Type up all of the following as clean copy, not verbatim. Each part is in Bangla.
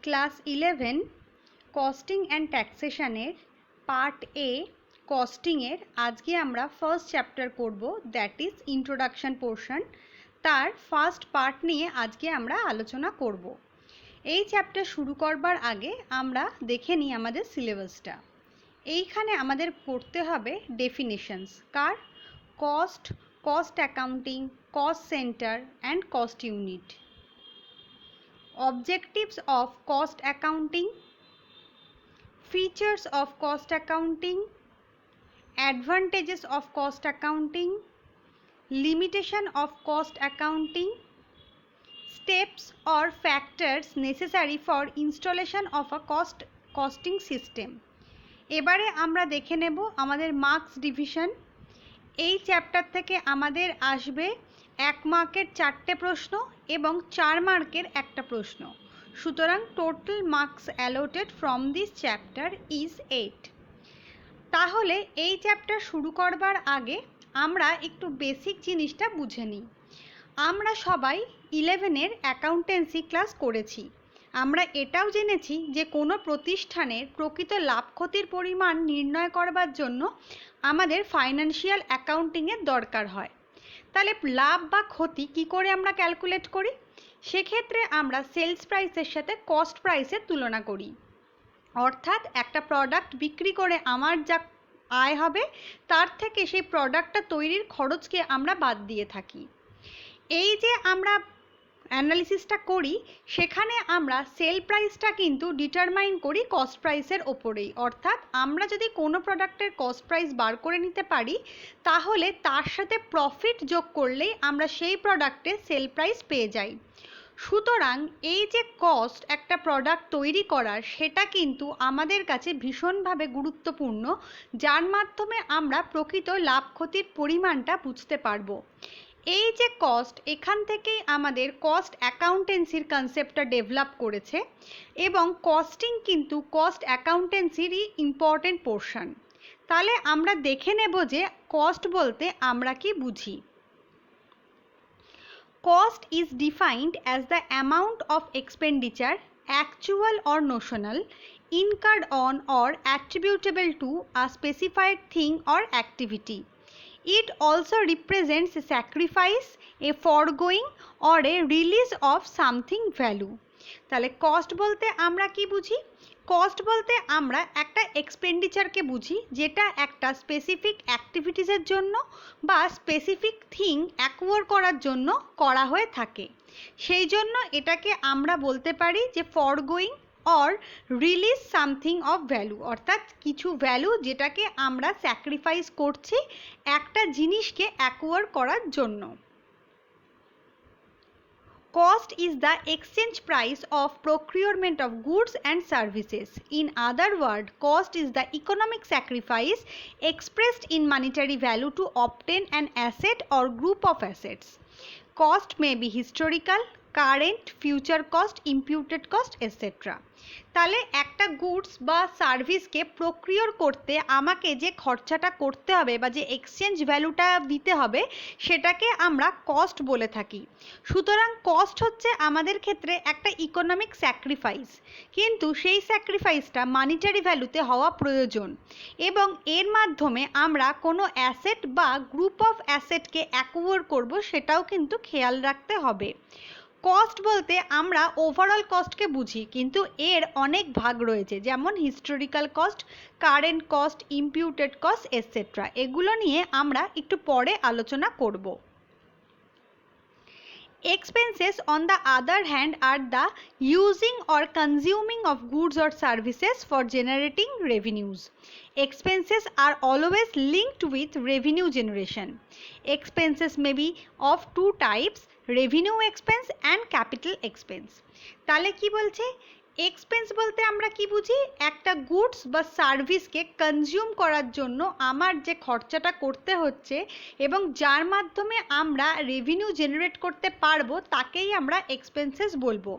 ক্লাস 11 কস্টিং অ্যান্ড ট্যাক্সেশনের পার্ট এ কস্টিংয়ের আজকে আমরা ফার্স্ট চ্যাপ্টার করব, দ্যাট ইজ ইন্ট্রোডাকশন পোর্শন। তার ফার্স্ট পার্ট নিয়ে আজকে আমরা আলোচনা করব। এই চ্যাপ্টার শুরু করবার আগে আমরা দেখে নিই আমাদের সিলেবাসটা। এইখানে আমাদের পড়তে হবে definitions car, cost, cost accounting, cost centre and cost unit, objectives of cost accounting, features of cost accounting, advantages of cost accounting, limitation of cost accounting, steps or factors necessary for installation of a costing system। এবারে আমরা দেখে নেব আমাদের মার্কস ডিভিশন। এই চ্যাপ্টার থেকে আমাদের আসবে 1 মার্কের 4টে প্রশ্ন এবং 4 মার্কের একটা প্রশ্ন। সুতরাং total marks allotted from this chapter is 8। তাহলে এই চ্যাপ্টার শুরু করবার আগে আমরা একটু বেসিক জিনিসটা বুঝে নিই। আমরা সবাই 11-এর অ্যাকাউন্টেন্সি ক্লাস করেছি। আমরা এটাও জেনেছি যে কোনো প্রতিষ্ঠানের প্রকৃত লাভ ক্ষতির পরিমাণ নির্ণয় করবার জন্য আমাদের ফাইন্যান্সিয়াল অ্যাকাউন্টিংয়ের দরকার হয়। তাহলে লাভ বা ক্ষতি কি করে আমরা ক্যালকুলেট করি? সেক্ষেত্রে আমরা সেলস প্রাইসের সাথে কস্ট প্রাইসের তুলনা করি। অর্থাৎ একটা প্রোডাক্ট বিক্রি করে আমার যা আয় হবে তার থেকে সেই প্রোডাক্টটা তৈরির খরচকে আমরা বাদ দিয়ে থাকি। এই যে আমরা অ্যানালিসিসটা করি সেখানে আমরা সেল প্রাইসটা কিন্তু ডিটারমাইন করি কস্ট প্রাইসের ওপরেই। অর্থাৎ আমরা যদি কোনো প্রোডাক্টের কস্ট প্রাইস বার করে নিতে পারি তাহলে তার সাথে প্রফিট যোগ করলেই আমরা সেই প্রোডাক্টের সেল প্রাইস পেয়ে যাই। সুতরাং এই যে কস্ট একটা প্রোডাক্ট তৈরি করার, সেটা কিন্তু আমাদের কাছে ভীষণভাবে গুরুত্বপূর্ণ, যার মাধ্যমে আমরা প্রকৃত লাভ ক্ষতির পরিমাণটা বুঝতে পারবো। এই যে কস্ট, এখান থেকেই আমাদের কস্ট অ্যাকাউন্টেন্সির কনসেপ্টটা ডেভেলপ করেছে এবং কস্টিং কিন্তু কস্ট অ্যাকাউন্টেন্সিরই ইম্পর্টেন্ট পোর্শন। তাহলে আমরা দেখে নেব যে কস্ট বলতে আমরা কি বুঝি। Cost is defined as the amount of expenditure, actual or notional, incurred on or attributable to a specified thing or activity. It also represents a sacrifice, a foregoing or a release of something value. তাহলে কস্ট বলতে আমরা কি বুঝি? কস্ট বলতে আমরা একটা এক্সপেন্ডিচারকে বুঝি যেটা একটা স্পেসিফিক অ্যাক্টিভিটিসের জন্য বা স্পেসিফিক থিং অ্যাকোয়ার করার জন্য করা হয়ে থাকে। সেই জন্য এটাকে আমরা বলতে পারি যে forgoing or release something of value, অর্থাৎ কিছু ভ্যালু যেটাকে আমরা স্যাক্রিফাইস করছি একটা জিনিসকে অ্যাকোয়ার করার জন্য। Cost is the exchange price of procurement of goods and services. In other words, cost is the economic sacrifice expressed in monetary value to obtain an asset or group of assets. Cost may be historical, current, future cost, imputed cost, etc. তাহলে একটা গুডস বা সার্ভিসকে প্রক্রিয়র করতে আমাকে যে খরচাটা করতে হবে বা যে এক্সচেঞ্জ ভ্যালুটা দিতে হবে সেটাকে আমরা কস্ট বলে থাকি। সুতরাং কস্ট হচ্ছে আমাদের ক্ষেত্রে একটা ইকোনমিক স্যাক্রিফাইস, কিন্তু সেই স্যাক্রিফাইসটা মানিটারি ভ্যালুতে হওয়া প্রয়োজন এবং এর মাধ্যমে আমরা কোনো অ্যাসেট বা গ্রুপ অফ অ্যাসেটকে অ্যাকোয়ার করব, সেটাও কিন্তু খেয়াল রাখতে হবে। কস্ট বলতে আমরা ওভারঅল কস্টকে বুঝি, কিন্তু এর অনেক ভাগ রয়েছে, যেমন historical cost, current cost, imputed cost, etcetera. এগুলো নিয়ে আমরা একটু পরে আলোচনা করব। Expenses, on the other hand, are the using or consuming of goods or services for generating revenues. Expenses are always linked with revenue generation. Expenses may be of two types, revenue expense and capital expense. তাহলে কি বলছে? এক্সপেন্স বলতে আমরা কি বুঝি? একটা গুডস বা সার্ভিসকে কনজিউম করার জন্য আমার যে খরচাটা করতে হচ্ছে এবং যার মাধ্যমে আমরা রেভিনিউ জেনারেট করতে পারবো তাকেই আমরা এক্সপেন্সেস বলবো।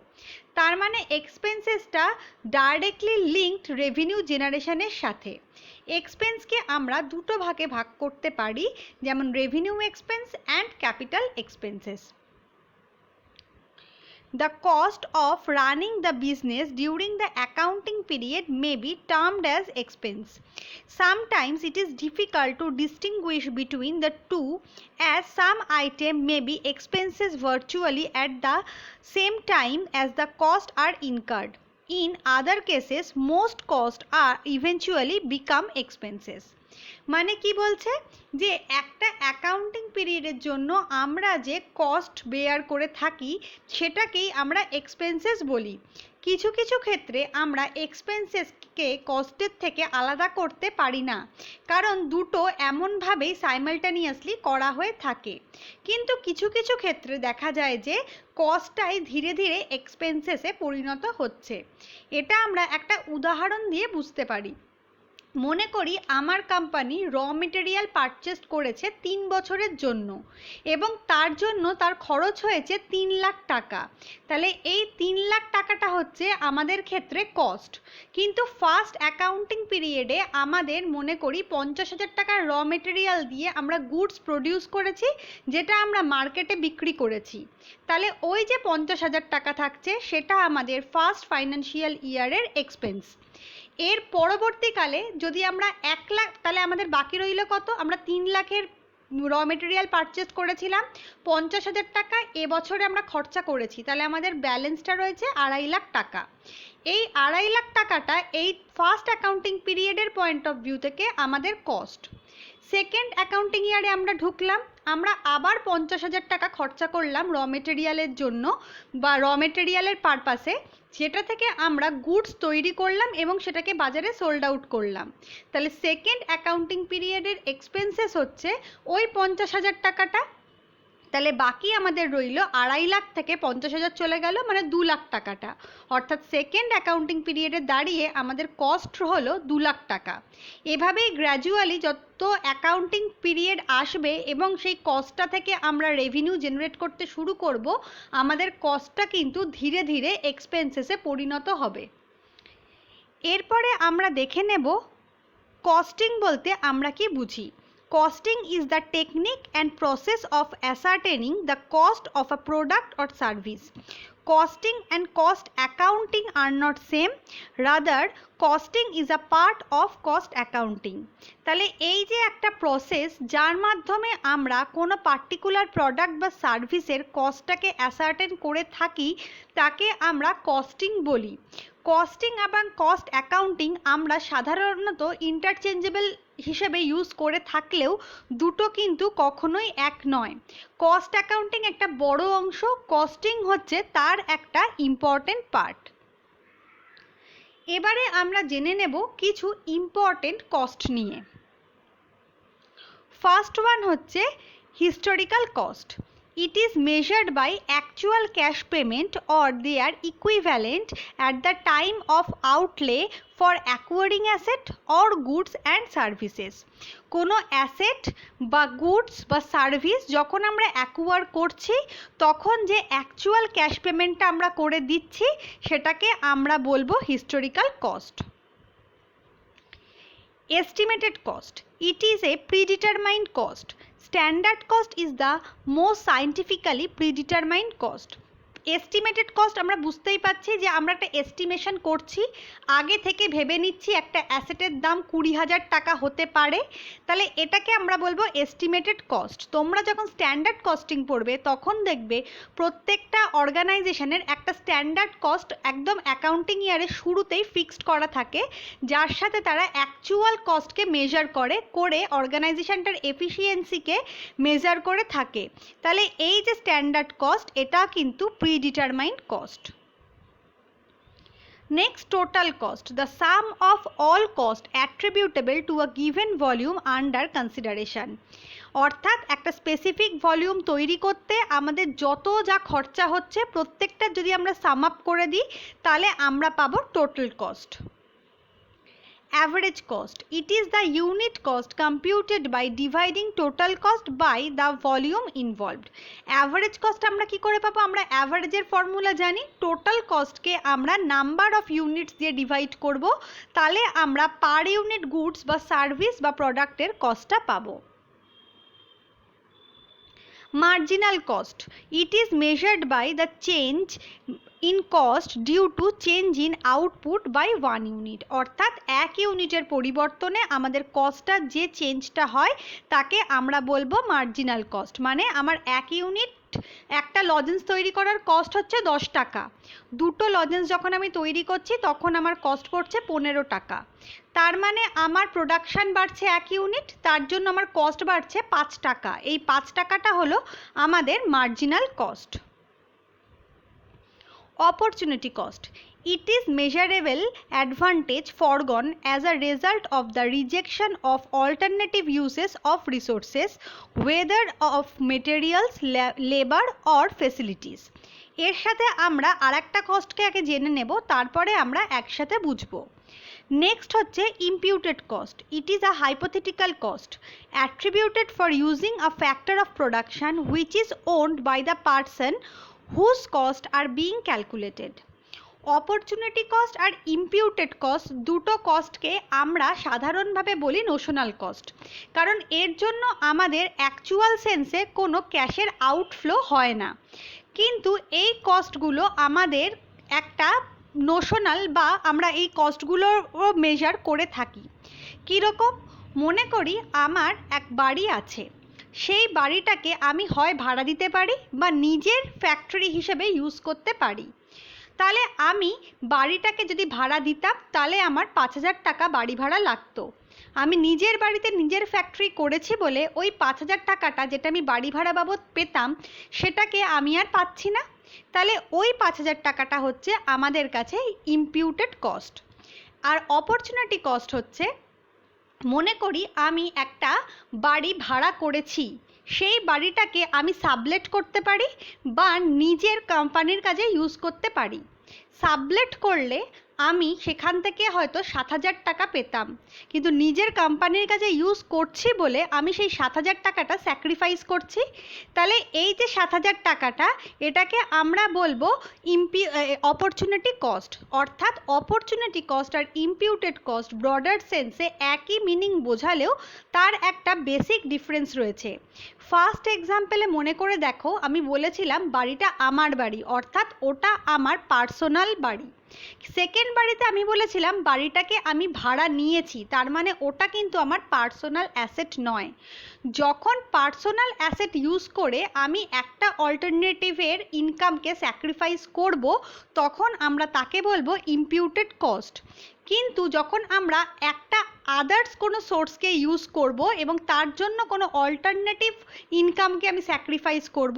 তার মানে এক্সপেন্সেসটা ডাইরেক্টলি লিঙ্কড রেভিনিউ জেনারেশনের সাথে। এক্সপেন্সকে আমরা দুটো ভাগে ভাগ করতে পারি, যেমন revenue expense and capital expenses. The cost of running the business during the accounting period may be termed as expense. Sometimes it is difficult to distinguish between the two, as some items may be expenses virtually at the same time as the costs are incurred. In other cases, most costs are eventually become expenses. মানে কি বলছে যে একটা অ্যাকাউন্টিং পিরিয়ডের জন্য আমরা যে কস্ট বেয়ার করে থাকি সেটাকেই আমরা এক্সপেন্সেস বলি। কিছু কিছু ক্ষেত্রে আমরা এক্সপেন্সেসকে কস্টের থেকে আলাদা করতে পারি না, কারণ দুটো এমনভাবেই সাইমালটেনিয়াসলি করা হয়ে থাকে। কিন্তু কিছু কিছু ক্ষেত্রে দেখা যায় যে কস্টটাই ধীরে ধীরে এক্সপেন্সেসে পরিণত হচ্ছে। এটা আমরা একটা উদাহরণ দিয়ে বুঝতে পারি। মনে করি আমার কোম্পানি র মেটেরিয়াল পারচেস করেছে 3 বছরের জন্য এবং তার জন্য তার খরচ হয়েছে 3 লাখ টাকা। তাহলে এই 3 লাখ টাকাটা হচ্ছে আমাদের ক্ষেত্রে কস্ট। কিন্তু ফার্স্ট অ্যাকাউন্টিং পিরিয়ডে আমাদের মনে করি 50,000 টাকার র মেটেরিয়াল দিয়ে আমরা গুডস প্রডিউস করেছি, যেটা আমরা মার্কেটে বিক্রি করেছি। তাহলে ওই যে 50,000 টাকা থাকছে সেটা আমাদের ফার্স্ট ফাইন্যান্সিয়াল ইয়ারের এক্সপেন্স। এর পরবর্তীকালে যদি আমরা 1 লাখ, তাহলে আমাদের বাকি রইল কত? আমরা 3 লাখের র মেটেরিয়াল পারচেস করেছিলাম, 50,000 টাকা এবছরে আমরা খরচা করেছি, তাহলে আমাদের ব্যালেন্সটা রয়েছে 2.5 লাখ টাকা। এই 2.5 লাখ টাকাটা এই ফার্স্ট অ্যাকাউন্টিং পিরিয়ডের পয়েন্ট অফ ভিউ থেকে আমাদের কস্ট। সেকেন্ড অ্যাকাউন্টিং ইয়ারে আমরা ঢুকলাম, আমরা আবার 50,000 টাকা খরচা করলাম র মেটেরিয়ালের জন্য বা র মেটেরিয়ালের পারপাসে, যেটা থেকে আমরা গুডস তৈরি করলাম এবং সেটাকে বাজারে সোল্ড আউট করলাম। তাহলে সেকেন্ড অ্যাকাউন্টিং পিরিয়ডের এক্সপেন্সেস হচ্ছে ওই 50,000 টাকাটা। তাহলে বাকি আমাদের রইল 2.5 লাখ থেকে 50,000 চলে গেল, মানে 2 লাখ টাকাটা। অর্থাৎ সেকেন্ড অ্যাকাউন্টিং পিরিয়ডে দাঁড়িয়ে আমাদের কস্ট হলো 2 লাখ টাকা। এভাবেই গ্র্যাজুয়ালি যত অ্যাকাউন্টিং পিরিয়ড আসবে এবং সেই কস্টটা থেকে আমরা রেভিনিউ জেনারেট করতে শুরু করব, আমাদের কস্টটা কিন্তু ধীরে ধীরে এক্সপেন্সেসে পরিণত হবে। এরপরে আমরা দেখে নেব কস্টিং বলতে আমরা কি বুঝি। Costing is the technique and process of ascertaining the cost of a product or service. Costing and cost accounting are not same, rather costing is a part of cost accounting. তাহলে এই যে একটা প্রসেস যার মাধ্যমে আমরা কোনো পার্টিকুলার প্রোডাক্ট বা সার্ভিসের কস্টটাকে অ্যাসার্টেন করে থাকি তাকে আমরা কস্টিং বলি। কস্টিং এবং কস্ট অ্যাকাউন্টিং আমরা সাধারণত ইন্টারচেঞ্জেবল হিসেবে ইউজ করে থাকলেও দুটো কিন্তু কখনোই এক নয়। কস্ট অ্যাকাউন্টিং একটা বড় অংশ, কস্টিং হচ্ছে তার একটা ইম্পর্টেন্ট পার্ট। এবারে আমরা জেনে নেব কিছু ইম্পর্টেন্ট কস্ট নিয়ে। ফার্স্ট ওয়ান হচ্ছে historical cost. It is measured by actual cash payment or their equivalent at the time of outlay for acquiring asset or goods and services. কোনো অ্যাসেট বা গুডস বা সার্ভিস যখন আমরা অ্যাকুয়ার করছি তখন যে অ্যাকচুয়াল ক্যাশ পেমেন্টটা আমরা করে দিচ্ছি সেটাকে আমরা বলবো historical cost. Estimated cost. It is a predetermined cost. Standard cost is the most scientifically predetermined cost. Estimated cost আমরা বুঝতেই পাচ্ছি যে আমরা একটা এস্টিমেশন করছি, আগে থেকে ভেবে নিচ্ছি একটা অ্যাসেটের দাম 20,000 টাকা হতে পারে, তাহলে এটাকে আমরা বলবো এস্টিমেটেড কস্ট। তোমরা যখন স্ট্যান্ডার্ড কস্টিং পড়বে তখন দেখবে প্রত্যেকটা অর্গানাইজেশনের একটা স্ট্যান্ডার্ড কস্ট একদম অ্যাকাউন্টিং ইয়ারের শুরুতেই ফিক্সড করা থাকে, যার সাথে তারা অ্যাকচুয়াল কস্টকে মেজার করে অর্গানাইজেশনটার এফিসিয়েন্সিকে মেজার করে থাকে। তাহলে এই যে স্ট্যান্ডার্ড কস্ট এটা কিন্তু predetermined cost. Next, total cost, the sum of all cost attributable to a given volume under consideration. অর্থাৎ একটা স্পেসিফিক ভলিউম তৈরি করতে আমাদের যত যা খরচা হচ্ছে প্রত্যেকটা যদি আমরা সাম আপ করে দিই তাহলে আমরা পাবো total cost. Average cost. It is the unit cost computed by dividing total cost by the volume involved. Average cost আমরা কি করে পাবো? আমরা অ্যাভারেজের ফর্মুলা জানি, টোটাল কস্টকে আমরা নাম্বার অফ ইউনিটস দিয়ে ডিভাইড করব, তাহলে আমরা পার ইউনিট গুডস বা সার্ভিস বা প্রোডাক্টের কস্টটা পাবো। Marginal cost. It is measured by the change in cost due to change in output by 1 unit. অর্থাৎ 1 ইউনিটের পরিবর্তনে আমাদের কস্টটা যে চেঞ্জটা হয় তাকে আমরা বলবো মার্জিনাল কস্ট। মানে আমার 1 ইউনিট একটা লজেন্স তৈরি করার কস্ট হচ্ছে 10 টাকা, দুটো লজেন্স যখন আমি তৈরি করছি তখন আমার কস্ট পড়ছে 15 টাকা। তার মানে আমার প্রোডাকশান বাড়ছে 1 ইউনিট, তার জন্য আমার কস্ট বাড়ছে 5 টাকা। এই 5 টাকাটা হলো আমাদের marginal cost. Opportunity cost. It is measurable advantage foregone as a result of the rejection of alternative uses of resources, whether of materials, labor or facilities. এর সাথে আমরা আরেকটা কস্টকে আগে জেনে নেব, তারপরে আমরা একসাথে বুঝবো। নেক্সট হচ্ছে imputed cost. It is a hypothetical cost attributed for using a factor of production which is owned by the person whose costs are being calculated. Opportunity cost আর ইমপিউটেড কস্ট দুটো কস্টকে আমরা সাধারণভাবে বলি নোশনাল কস্ট, কারণ এর জন্য আমাদের অ্যাকচুয়াল সেন্সে কোনো ক্যাশের আউটফ্লো হয় না, কিন্তু এই কস্টগুলো আমাদের একটা নোশনাল বা আমরা এই কস্টগুলোও মেজার করে থাকি। কীরকম? মনে করি আমার এক বাড়ি আছে, সেই বাড়িটাকে আমি হয় ভাড়া দিতে পারি বা নিজের ফ্যাক্টরি হিসেবে ইউজ করতে পারি। তাহলে আমি বাড়িটাকে যদি ভাড়া দিতাম তাহলে আমার 5,000 টাকা বাড়ি ভাড়া লাগতো। আমি নিজের বাড়িতে নিজের ফ্যাক্টরি করেছি বলে ওই 5,000 টাকাটা যেটা আমি বাড়ি ভাড়া বাবদ পেতাম সেটাকে আমি আর পাচ্ছি না। তাহলে ওই 5,000 টাকাটা হচ্ছে আমাদের কাছে ইমপিউটেড কস্ট। আর অপরচুনিটি কস্ট হচ্ছে, মনে করি আমি একটা বাড়ি ভাড়া করেছি, সেই বাড়িটাকে আমি সাবলেট করতে পারি বা নিজের কোম্পানির কাজে ইউজ করতে পারি। সাবলেট করলে আমি সেখান থেকে হয়তো 7,000 টাকা পেতাম, কিন্তু নিজের কোম্পানির কাজে ইউজ করছি বলে আমি সেই 7,000 টাকাটা স্যাক্রিফাইস করছি। তাহলে এই যে 7,000 টাকাটা, এটাকে আমরা বলবো অপরচুনিটি কস্ট। অর্থাৎ অপরচুনিটি কস্ট আর ইমপিউটেড কস্ট ব্রডার সেন্সে একই মিনিং বোঝালেও তার একটা বেসিক ডিফারেন্স রয়েছে। ফার্স্ট এক্সাম্পলে মনে করে দেখো, আমি বলেছিলাম বাড়িটা আমার বাড়ি, অর্থাৎ ওটা আমার পার্সোনাল বাড়ি। সেকেন্ড বাড়িতে আমি বলেছিলাম বাড়িটাকে আমি ভাড়া নিয়েছি, তার মানে ওটা কিন্তু আমার পার্সোনাল অ্যাসেট নয়। যখন পার্সোনাল অ্যাসেট ইউজ করে আমি একটা অল্টারনেটিভের ইনকামকে স্যাক্রিফাইস করব, তখন আমরা তাকে বলবো ইমপিউটেড কস্ট। কিন্তু যখন আমরা একটা আদার্স কোনো সোর্সকে ইউজ করব এবং তার জন্য কোনো অল্টারনেটিভ ইনকামকে আমি স্যাক্রিফাইস করব,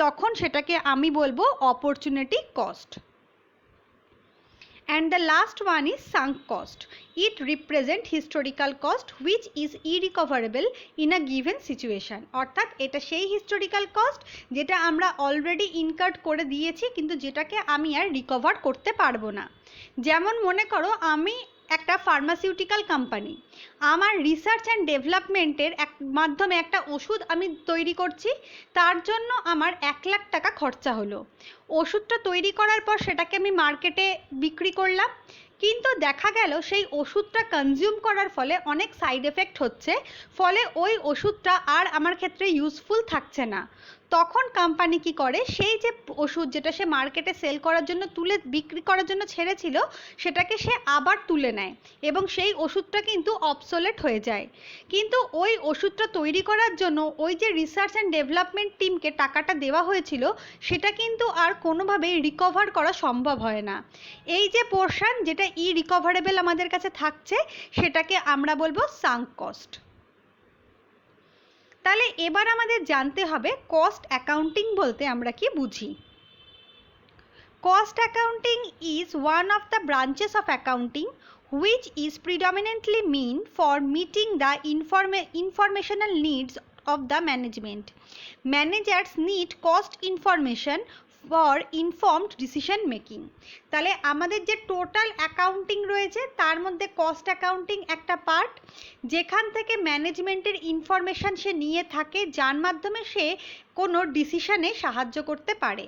তখন সেটাকে আমি বলবো opportunity cost. And the last one is sunk cost. It represents historical cost which is irrecoverable in a given situation. অর্থাৎ এটা সেই হিস্টোরিক্যাল কস্ট যেটা আমরা অলরেডি ইনকার্ড করে দিয়েছি, কিন্তু যেটাকে আমি আর রিকভার করতে পারবো না। যেমন মনে করো আমি একটা ফার্মাসিউটিক্যাল কোম্পানি, আমার রিসার্চ অ্যান্ড ডেভেলপমেন্টের মাধ্যমে একটা ওষুধ আমি তৈরি করছি, তার জন্য আমার 1 লাখ টাকা খরচা হলো। ওষুধটা তৈরি করার পর সেটাকে আমি মার্কেটে বিক্রি করলাম, কিন্তু দেখা গেল সেই ওষুধটা কনজিউম করার ফলে অনেক সাইড এফেক্ট হচ্ছে, ফলে ওই ওষুধটা আর আমার ক্ষেত্রে ইউজফুল থাকছে না। তখন কোম্পানি কি করে, সেই যে ওষুধ যেটা সে মার্কেটে সেল করার জন্য বিক্রি করার জন্য ছেড়েছিল সেটাকে সে আবার তুলে নেয় এবং সেই ওষুধটা কিন্তু অবসোলেট হয়ে যায়। কিন্তু ওই ওষুধটা তৈরি করার জন্য ওই যে রিসার্চ অ্যান্ড ডেভেলপমেন্ট টিমকে টাকাটা দেওয়া হয়েছিল সেটা কিন্তু আর কোনোভাবেই রিকভার করা সম্ভব হয় না। এই যে পোর্শন যেটা ইরিকভারেবল আমাদের কাছে থাকছে সেটাকে আমরা বলবো সাঙ্ক কস্ট। তাহলে এবার আমাদের জানতে হবে কস্ট অ্যাকাউন্টিং বলতে আমরা কি বুঝি। Cost accounting is one of the branches of accounting which is predominantly meant for meeting the informational needs of the management. Managers need cost information for informed decision making. তাহলে আমাদের যে টোটাল অ্যাকাউন্টিং রয়েছে তার মধ্যে কস্ট অ্যাকাউন্টিং একটা পার্ট, যেখান থেকে ম্যানেজমেন্টের ইনফরমেশন সে নিয়ে থাকে, যার মাধ্যমে সে কোনো ডিসিশনে সাহায্য করতে পারে।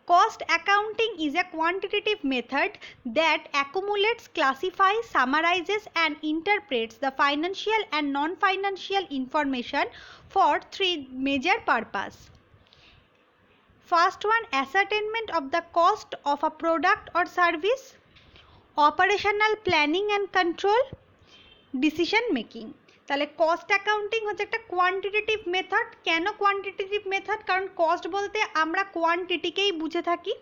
Cost accounting is a quantitative method that accumulates, classifies, summarizes, and interprets the financial and non-financial information for three major purposes. First one, ascertainment of the cost of a product or service, operational planning and control, decision making. তাহলে কস্ট অ্যাকাউন্টিং হচ্ছে একটা কোয়ান্টিটেটিভ মেথড। কেন কোয়ান্টিটেটিভ মেথড? কারণ কস্ট বলতে আমরা কোয়ান্টিটিকেই বুঝে থাকি।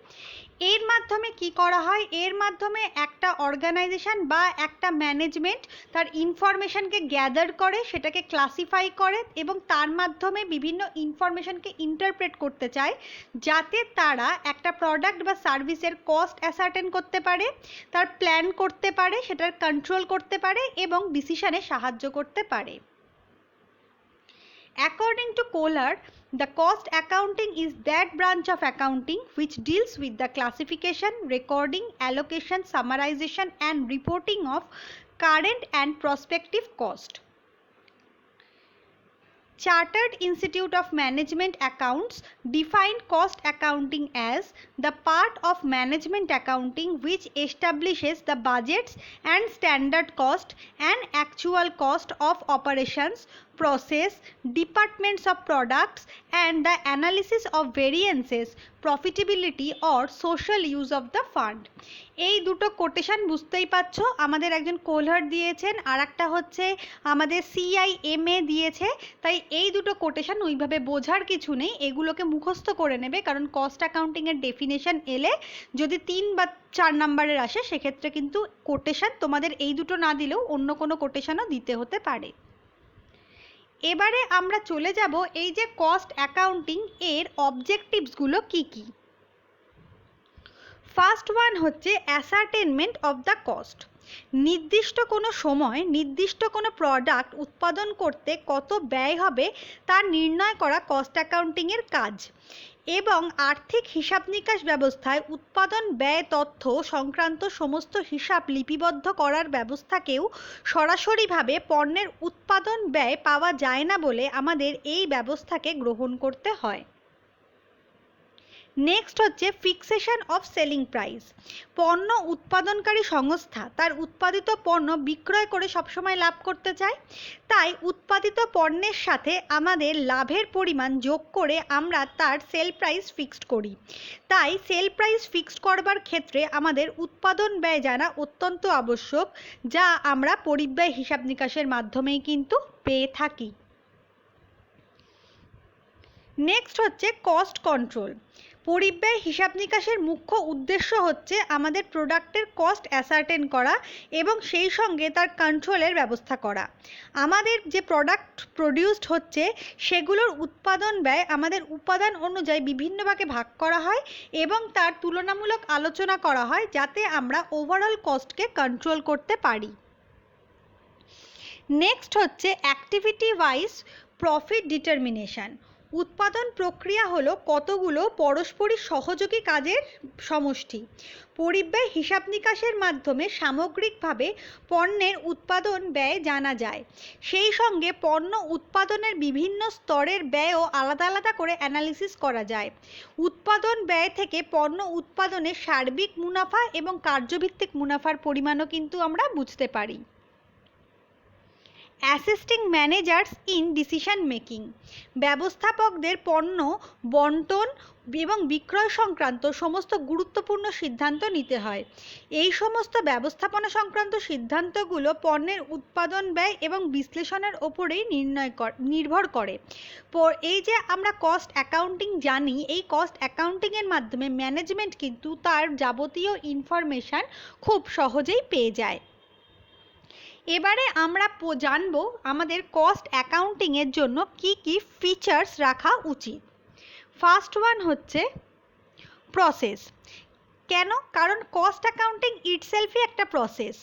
এর মাধ্যমে কি করা হয়? এর মাধ্যমে একটা অর্গানাইজেশন বা একটা ম্যানেজমেন্ট তার ইনফরমেশনকে গ্যাদার করে, সেটাকে ক্লাসিফাই করে এবং তার মাধ্যমে বিভিন্ন ইনফরমেশনকে ইন্টারপ্রেট করতে চায়, যাতে তারা একটা প্রোডাক্ট বা সার্ভিসের কস্ট অ্যাসার্টেন করতে পারে, তার প্ল্যান করতে পারে, সেটার কন্ট্রোল করতে পারে এবং ডিসিশনে সাহায্য করতে পারে। According to Kohler, the cost accounting is that branch of accounting which deals with the classification, recording, allocation, summarization, and reporting of current and prospective cost. Chartered Institute of Management Accounts define cost accounting as the part of management accounting which establishes the budgets and standard cost and actual cost of operations, process, departments of products, and the analysis of variances, profitability or social use of the fund. এই দুটো কোটেশন বুঝতেই পারছো, আমাদের একজন কোলহার দিয়েছেন, আর একটা হচ্ছে আমাদের CIMA দিয়েছে। তাই এই দুটো কোটেশন ওইভাবে বোঝার কিছু নেই, এগুলোকে মুখস্থ করে নেবে, কারণ কস্ট অ্যাকাউন্টিংয়ের ডেফিনেশন এলে যদি 3 বা 4 নাম্বারের আসে, সেক্ষেত্রে কিন্তু কোটেশন তোমাদের এই দুটো না দিলেও অন্য কোনো কোটেশনও দিতে হতে পারে। এবারে আমরা চলে যাব এই যে কস্ট অ্যাকাউন্টিং এর অবজেক্টিভসগুলো কি কি। ফার্স্ট ওয়ান হচ্ছে অ্যাসার্টেনমেন্ট অফ দ্য কস্ট। নির্দিষ্ট কোনো সময় নির্দিষ্ট কোনো প্রোডাক্ট উৎপাদন করতে কত ব্যয় হবে তা নির্ণয় করা কস্ট অ্যাকাউন্টিংয়ের কাজ, এবং আর্থিক হিসাব নিকাশ ব্যবস্থায় উৎপাদন ব্যয় তথ্য সংক্রান্ত সমস্ত হিসাব লিপিবদ্ধ করার ব্যবস্থাকেও সরাসরিভাবে পণ্যের উৎপাদন ব্যয় পাওয়া যায় না বলে আমাদের এই ব্যবস্থাকে গ্রহণ করতে হয়। নেক্সট হচ্ছে ফিক্সেশন অফ সেলিং প্রাইস। পণ্য উৎপাদনকারী সংস্থা তার উৎপাদিত পণ্য বিক্রয় করে সবসময় লাভ করতে চায়, তাই উৎপাদিত পণ্যের সাথে আমাদের লাভের পরিমাণ যোগ করে আমরা তার সেল প্রাইস ফিক্সড করি। তাই সেল প্রাইস ফিক্সড করবার ক্ষেত্রে আমাদের উৎপাদন ব্যয় জানা অত্যন্ত আবশ্যক, যা আমরা পরিব্যয় হিসাব নিকাশের মাধ্যমেই কিন্তু পেয়ে থাকি। নেক্সট হচ্ছে কস্ট কন্ট্রোল। পরিব্যয় হিসাব নিকাশের মুখ্য উদ্দেশ্য হচ্ছে আমাদের প্রোডাক্টের কস্ট অ্যাসার্টেন করা এবং সেই সঙ্গে তার কন্ট্রোলের ব্যবস্থা করা। আমাদের যে প্রোডাক্ট প্রডিউসড হচ্ছে সেগুলোর উৎপাদন ব্যয় আমাদের উপাদান অনুযায়ী বিভিন্ন ভাগে ভাগ করা হয় এবং তার তুলনামূলক আলোচনা করা হয়, যাতে আমরা ওভারঅল কস্টকে কন্ট্রোল করতে পারি। নেক্সট হচ্ছে অ্যাক্টিভিটি ওয়াইজ প্রফিট ডিটারমিনেশন। উৎপাদন প্রক্রিয়া হলো কতগুলো পরস্পরই সহযোগী কাজের সমষ্টি। পরিব্যয় হিসাব নিকাশের মাধ্যমে সামগ্রিকভাবে পণ্যের উৎপাদন ব্যয় জানা যায়, সেই সঙ্গে পণ্য উৎপাদনের বিভিন্ন স্তরের ব্যয়ও আলাদা আলাদা করে অ্যানালিসিস করা যায়। উৎপাদন ব্যয় থেকে পণ্য উৎপাদনের সার্বিক মুনাফা এবং কার্যভিত্তিক মুনাফার পরিমাণও কিন্তু আমরা বুঝতে পারি। Assisting managers in decision making. ব্যবস্থাপকদের পণ্য বন্টন এবং বিক্রয় সংক্রান্ত সমস্ত গুরুত্বপূর্ণ সিদ্ধান্ত নিতে হয়। এই সমস্ত ব্যবস্থাপনা সংক্রান্ত সিদ্ধান্তগুলো পণ্যের উৎপাদন ব্যয় এবং বিশ্লেষণের ওপরেই নির্ভর করে। এই যে আমরা কস্ট অ্যাকাউন্টিং জানি, এই কস্ট অ্যাকাউন্টিংয়ের মাধ্যমে ম্যানেজমেন্ট কিন্তু তার যাবতীয় ইনফরমেশান খুব সহজেই পেয়ে যায়। এবারে আমরা জানবো আমাদের কস্ট অ্যাকাউন্টিংয়ের জন্য কি কি ফিচার্স রাখা উচিত। ফার্স্ট ওয়ান হচ্ছে প্রসেস। কেন? কারণ কস্ট অ্যাকাউন্টিং ইটসেলফই একটা প্রসেস।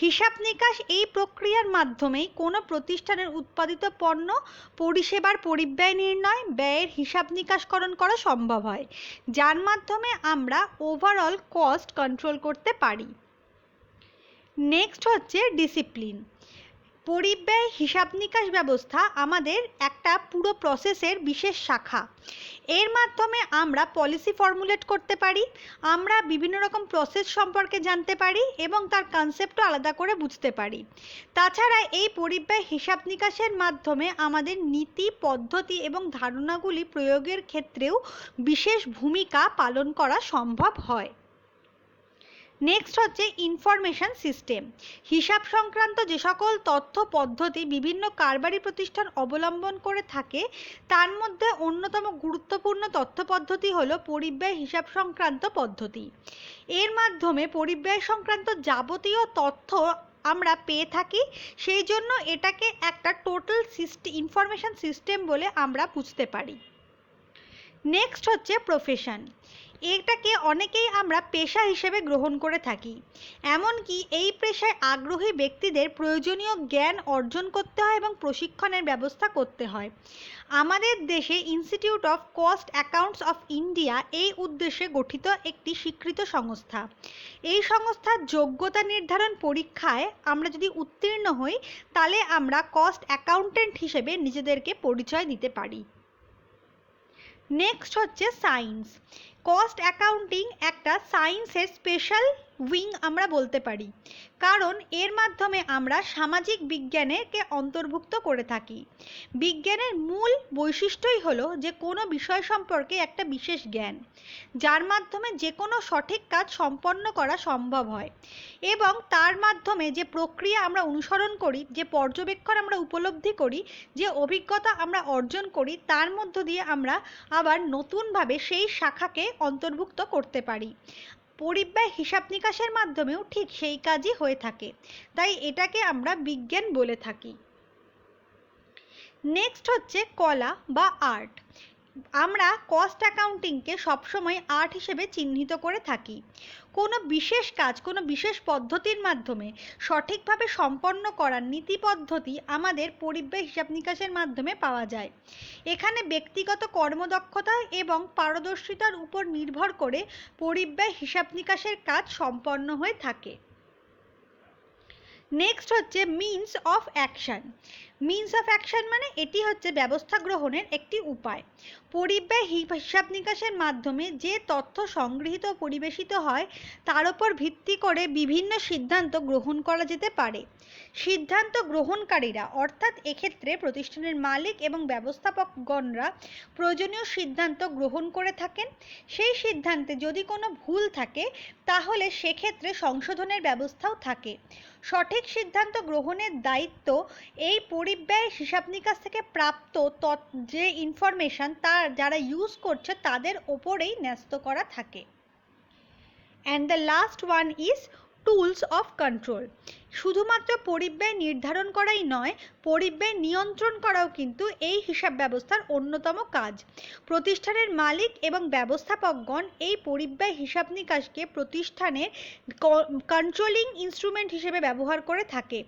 হিসাব নিকাশ এই প্রক্রিয়ার মাধ্যমেই কোনো প্রতিষ্ঠানের উৎপাদিত পণ্য পরিষেবার পরিব্যয় নির্ণয়, ব্যয়ের হিসাব নিকাশকরণ করা সম্ভব হয়, যার মাধ্যমে আমরা ওভারঅল কস্ট কন্ট্রোল করতে পারি। নেক্সট হচ্ছে ডিসিপ্লিন। পরিব্যয় হিসাব নিকাশ ব্যবস্থা আমাদের একটা পুরো প্রসেসের বিশেষ শাখা। এর মাধ্যমে আমরা পলিসি ফর্মুলেট করতে পারি, আমরা বিভিন্ন রকম প্রসেস সম্পর্কে জানতে পারি এবং তার কনসেপ্টও আলাদা করে বুঝতে পারি। তাছাড়া এই পরিব্যয় হিসাব নিকাশের মাধ্যমে আমাদের নীতি, পদ্ধতি এবং ধারণাগুলি প্রয়োগের ক্ষেত্রেও বিশেষ ভূমিকা পালন করা সম্ভব হয়। নেক্সট হচ্ছে ইনফরমেশন সিস্টেম। হিসাব সংক্রান্ত যে সকল তথ্য পদ্ধতি বিভিন্ন কারবারি প্রতিষ্ঠান অবলম্বন করে থাকে তার মধ্যে অন্যতম গুরুত্বপূর্ণ তথ্য পদ্ধতি হলো পরিব্যয় হিসাব সংক্রান্ত পদ্ধতি। এর মাধ্যমে পরিব্যয় সংক্রান্ত যাবতীয় তথ্য আমরা পেয়ে থাকি, সেই জন্য এটাকে একটা টোটাল ইনফরমেশন সিস্টেম বলে আমরা বুঝতে পারি। নেক্সট হচ্ছে প্রফেশন। এটাকে অনেকেই আমরা পেশা হিসেবে গ্রহণ করে থাকি। এমনকি এই পেশায় আগ্রহী ব্যক্তিদের প্রয়োজনীয় জ্ঞান অর্জন করতে হয় এবং প্রশিক্ষণের ব্যবস্থা করতে হয়। আমাদের দেশে institute of cost accounts of India এই উদ্দেশ্যে গঠিত একটি স্বীকৃত সংস্থা। এই সংস্থার যোগ্যতা নির্ধারণ পরীক্ষায় আমরা যদি উত্তীর্ণ হই তাহলে আমরা কস্ট অ্যাকাউন্টেন্ট হিসেবে নিজেদেরকে পরিচয় দিতে পারি। নেক্সট হচ্ছে সায়েন্স। কস্ট অ্যাকাউন্টিং একটা সায়েন্সের স্পেশাল উইং আমরা বলতে পারি, কারণ এর মাধ্যমে আমরা সামাজিক বিজ্ঞানকে অন্তর্ভুক্ত করে থাকি। বিজ্ঞানের মূল বৈশিষ্ট্যই হলো যে কোনো বিষয় সম্পর্কে একটা বিশেষ জ্ঞান, যার মাধ্যমে যে কোনো সঠিক কাজ সম্পন্ন করা সম্ভব হয় এবং তার মাধ্যমে যে প্রক্রিয়া আমরা অনুসরণ করি, যে পর্যবেক্ষণ আমরা উপলব্ধি করি, যে অভিজ্ঞতা আমরা অর্জন করি, তার মধ্য দিয়ে আমরা আবার নতুনভাবে সেই শাখাকে অন্তর্ভুক্ত করতে পারি। পরিব্যয় হিসাব নিকাশের মাধ্যমেও ঠিক সেই কাজই হয়ে থাকে, তাই এটাকে আমরা বিজ্ঞান বলে থাকি। নেক্সট হচ্ছে কলা বা আর্ট। আমরা কস্ট অ্যাকাউন্টিংকে সবসময় আর্ট হিসেবে চিহ্নিত করে থাকি। কোনো বিশেষ কাজ কোনো বিশেষ পদ্ধতির মাধ্যমে সঠিকভাবে সম্পন্ন করার নীতি পদ্ধতি আমাদের পরিব্যয় হিসাব নিকাশের মাধ্যমে পাওয়া যায়। এখানে ব্যক্তিগত কর্মদক্ষতা এবং পারদর্শিতার উপর নির্ভর করে পরিব্যয় হিসাব নিকাশের কাজ সম্পন্ন হয়ে থাকে। নেক্সট হচ্ছে means of action. Means of action মানে এটি হচ্ছে ব্যবস্থা গ্রহণের একটি উপায়। পরিব্যয় হিসাব নিকাশের মাধ্যমে যে তথ্য সংগৃহীত ও পরিবেশিত হয় তার উপর ভিত্তি করে বিভিন্ন সিদ্ধান্ত গ্রহণ করা যেতে পারে। সিদ্ধান্ত গ্রহণকারীরা অর্থাৎ এক্ষেত্রে প্রতিষ্ঠানের মালিক এবং ব্যবস্থাপকগণরা প্রয়োজনীয় সিদ্ধান্ত গ্রহণ করে থাকেন। সেই সিদ্ধান্তে যদি কোনো ভুল থাকে তাহলে সেক্ষেত্রে সংশোধনের ব্যবস্থাও থাকে। সঠিক সিদ্ধান্ত গ্রহণের দায়িত্ব এই পরিব্যয় হিসাব নিকাশ থেকে প্রাপ্ত যে ইনফরমেশন তার যারা ইউজ করছে তাদের ওপরেই ন্যস্ত করা থাকে। And the last one is tools of control. শুধুমাত্র পরিব্যয় নির্ধারণ করাই নয়, পরিব্যয় নিয়ন্ত্রণ করাও কিন্তু এই হিসাব ব্যবস্থার অন্যতম কাজ। প্রতিষ্ঠানের মালিক এবং ব্যবস্থাপকগণ এই পরিব্যয় হিসাব নিকাশকে প্রতিষ্ঠানের কন্ট্রোলিং ইনস্ট্রুমেন্ট হিসেবে ব্যবহার করে থাকে।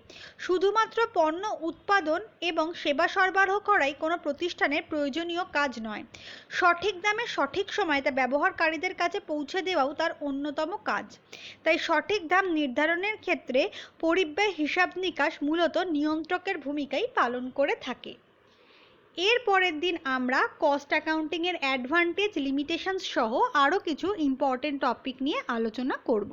শুধুমাত্র পণ্য উৎপাদন এবং সেবা সরবরাহ করাই কোনো প্রতিষ্ঠানের প্রয়োজনীয় কাজ নয়, সঠিক দামে সঠিক সময় তা ব্যবহারকারীদের কাছে পৌঁছে দেওয়াও তার অন্যতম কাজ। তাই সঠিক দাম নির্ধারণের ক্ষেত্রে পরিব্যয় হিসাব নিকাশ মূলত নিয়ন্ত্রকের ভূমিকাই পালন করে থাকে। এর পরের দিন আমরা কস্ট অ্যাকাউন্টিংয়ের অ্যাডভান্টেজ, লিমিটেশনস সহ আরও কিছু ইম্পর্টেন্ট টপিক নিয়ে আলোচনা করব।